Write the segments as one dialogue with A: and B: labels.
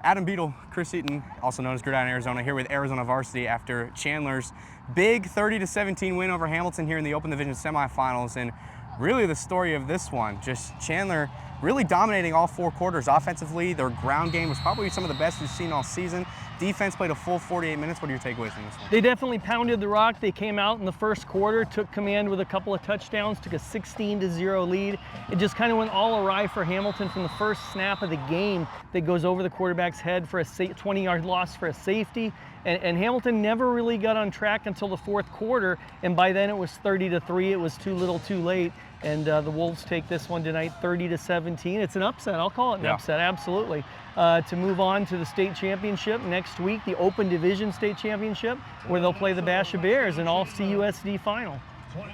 A: Adam Beadle, Chris Eaton, also known as Gridiron Arizona, here with Arizona Varsity after Chandler's big 30-17 win over Hamilton here in the Open Division semifinals. And really the story of this one, just Chandler really dominating all four quarters offensively. Their ground game was probably some of the best we've seen all season. Defense played a full 48 minutes. What are your takeaways from this one?
B: They definitely pounded the rock. They came out in the first quarter, took command with a couple of touchdowns, took a 16-0 lead. It just kind of went all awry for Hamilton from the first snap of the game that goes over the quarterback's head for a 20-yard loss for a safety. And Hamilton never really got on track until the fourth quarter, and by then it was 30-3. It was too little too late, and the Wolves take this one tonight 30-17. It's an upset. I'll call it an upset, absolutely. To move on to the state championship next week, the Open Division state championship, where they'll play the Basha Bears in all CUSD final.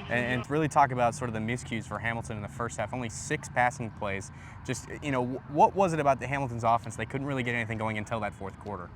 A: And really talk about sort of the miscues for Hamilton in the first half. Only 6 passing plays. Just, you know, what was it about the Hamilton's offense? They couldn't really get anything going until that fourth quarter.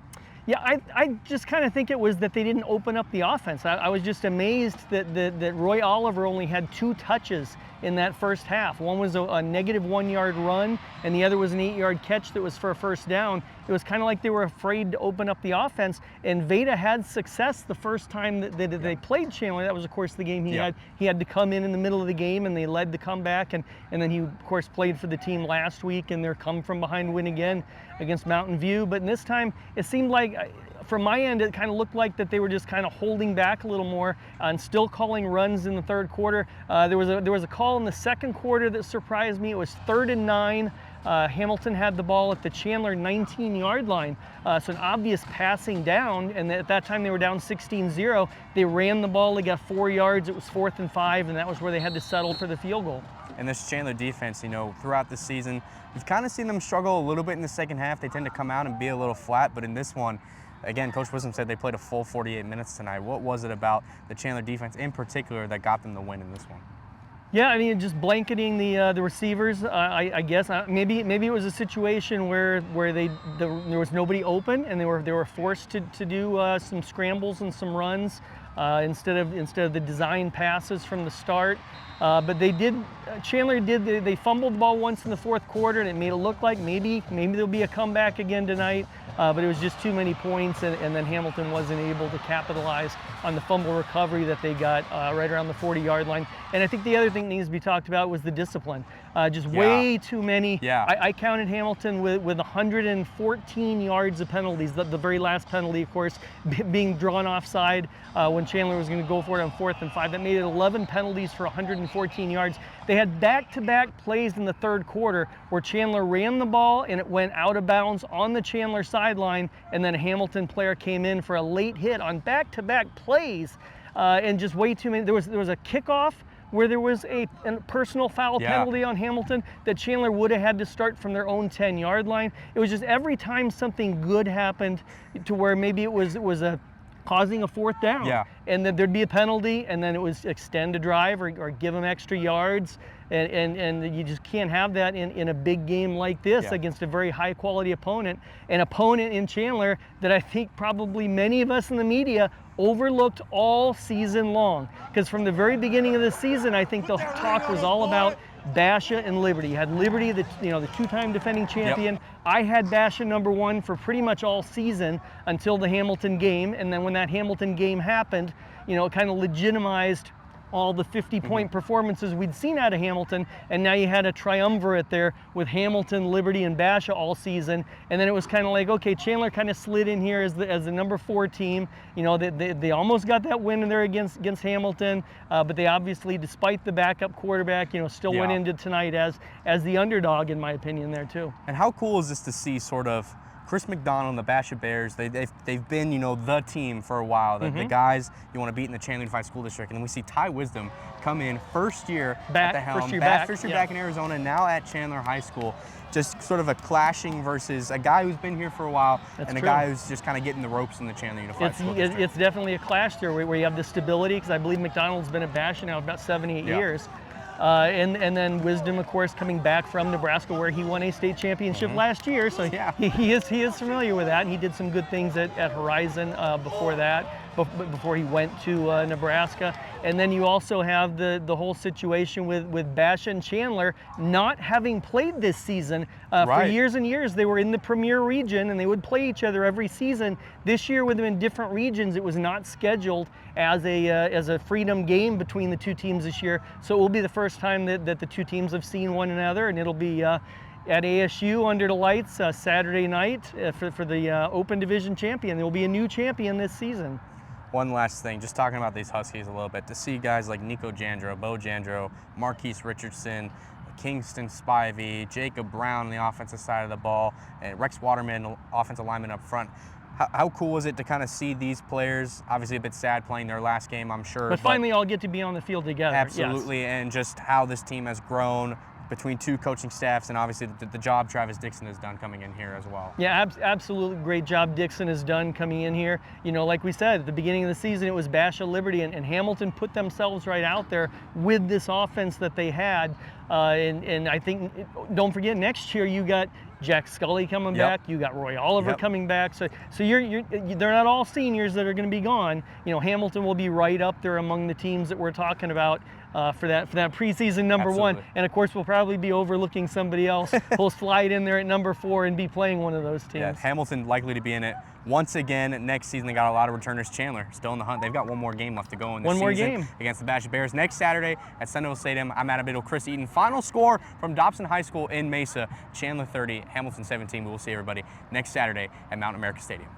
B: Yeah, I just kind of think it was that they didn't open up the offense. I was just amazed that Roy Oliver only had 2 touches in that first half. One was a negative 1-yard run, and the other was an 8-yard catch that was for a first down. It was kind of like they were afraid to open up the offense, and Veda had success the first time that they played Chandler. That was, of course, the game he had. He had to come in the middle of the game, and they led the comeback, and then he, of course, played for the team last week in their come-from-behind win again against Mountain View. But in this time, it seemed like, from my end, it kind of looked like that they were just kind of holding back a little more and still calling runs in the third quarter. There was a call in the second quarter that surprised me. It was 3rd and 9. Hamilton had the ball at the Chandler 19-yard line, so an obvious passing down, and at that time they were down 16-0. They ran the ball, they got 4 yards, it was 4th and 5, and that was where they had to settle for the field goal.
A: And this Chandler defense, you know, throughout the season, we've kind of seen them struggle a little bit in the second half. They tend to come out and be a little flat, but in this one, again, Coach Wisdom said they played a full 48 minutes tonight. What was it about the Chandler defense in particular that got them the win in this one?
B: Yeah, I mean, just blanketing the receivers. I guess maybe it was a situation where there was nobody open, and they were forced to do some scrambles and some runs instead of the design passes from the start. But Chandler they fumbled the ball once in the fourth quarter, and it made it look like maybe there'll be a comeback again tonight. But it was just too many points, and then Hamilton wasn't able to capitalize on the fumble recovery that they got right around the 40-yard line. And I think the other thing that needs to be talked about was the discipline. Way too many. I counted Hamilton with 114 yards of penalties. The very last penalty, of course, being drawn offside when Chandler was going to go for it on 4th and 5. That made it 11 penalties for 114 yards. They had back-to-back plays in the third quarter where Chandler ran the ball and it went out of bounds on the Chandler sideline, and then a Hamilton player came in for a late hit on back-to-back plays, and just way too many. There was a kickoff where there was a personal foul penalty on Hamilton that Chandler would have had to start from their own 10-yard line. It was just every time something good happened to where maybe it was causing a 4th down, and then there'd be a penalty, and then it was extend a drive or give them extra yards, and you just can't have that in a big game like this against a very high quality opponent, an opponent in Chandler that I think probably many of us in the media overlooked all season long, because from the very beginning of the season, I think the talk was all about Basha and Liberty. You had Liberty, the 2-time defending champion. I had Basha #1 for pretty much all season until the Hamilton game, and then when that Hamilton game happened, it kind of legitimized all the 50-point performances we'd seen out of Hamilton, and now you had a triumvirate there with Hamilton, Liberty, and Basha all season, and then it was kind of like, okay, Chandler kind of slid in here as the #4 team. They almost got that win there against Hamilton, but they obviously, despite the backup quarterback, still went into tonight as the underdog, in my opinion, there too.
A: And how cool is this to see sort of Chris McDonald and the Basha Bears? They've been, the team for a while. The guys you want to beat in the Chandler Unified School District. And then we see Ty Wisdom come in first year at the helm. First year back in Arizona, now at Chandler High School. Just sort of a clashing versus a guy who's been here for a while and a guy who's just kind of getting the ropes in the Chandler Unified School District.
B: It's definitely a clash there where you have the stability, because I believe McDonald's been at Basha now about 7-8 years. And then Wisdom, of course, coming back from Nebraska, where he won a state championship last year. So he is familiar with that, and he did some good things at Horizon before that. before he went to Nebraska. And then you also have the whole situation with Basha and Chandler not having played this season. For years and years, they were in the Premier region and they would play each other every season. This year, with them in different regions, it was not scheduled as a freedom game between the two teams this year. So it will be the first time that the two teams have seen one another, and it'll be at ASU under the lights Saturday night for the Open Division champion. There will be a new champion this season.
A: One last thing, just talking about these Huskies a little bit, to see guys like Nico Jandro, Bo Jandro, Marquise Richardson, Kingston Spivey, Jacob Brown on the offensive side of the ball, and Rex Waterman, offensive lineman up front. How cool was it to kind of see these players, obviously a bit sad playing their last game, I'm sure.
B: But finally all get to be on the field together.
A: Absolutely,
B: yes.
A: And just how this team has grown between two coaching staffs, and obviously the job Travis Dixon has done coming in here as well.
B: Yeah, absolutely great job Dixon has done coming in here. You know, like we said, at the beginning of the season, it was Basha, Liberty, and Hamilton put themselves right out there with this offense that they had. And I think, don't forget, next year you got Jack Scully coming back, you got Roy Oliver coming back. So they're not all seniors that are going to be gone. You know, Hamilton will be right up there among the teams that we're talking about for that preseason number one. And of course, we'll probably be overlooking somebody else who'll slide in there at number 4 and be playing one of those teams.
A: Yeah, Hamilton likely to be in it once again next season. They got a lot of returners. Chandler still in the hunt. They've got one more game left to go in this season against the Basha Bears next Saturday at Sentinel Stadium. I'm Adam Beadle, Chris Eaton. Final score from Dobson High School in Mesa: Chandler 30, Hamilton 17. We will see everybody next Saturday at Mount America Stadium.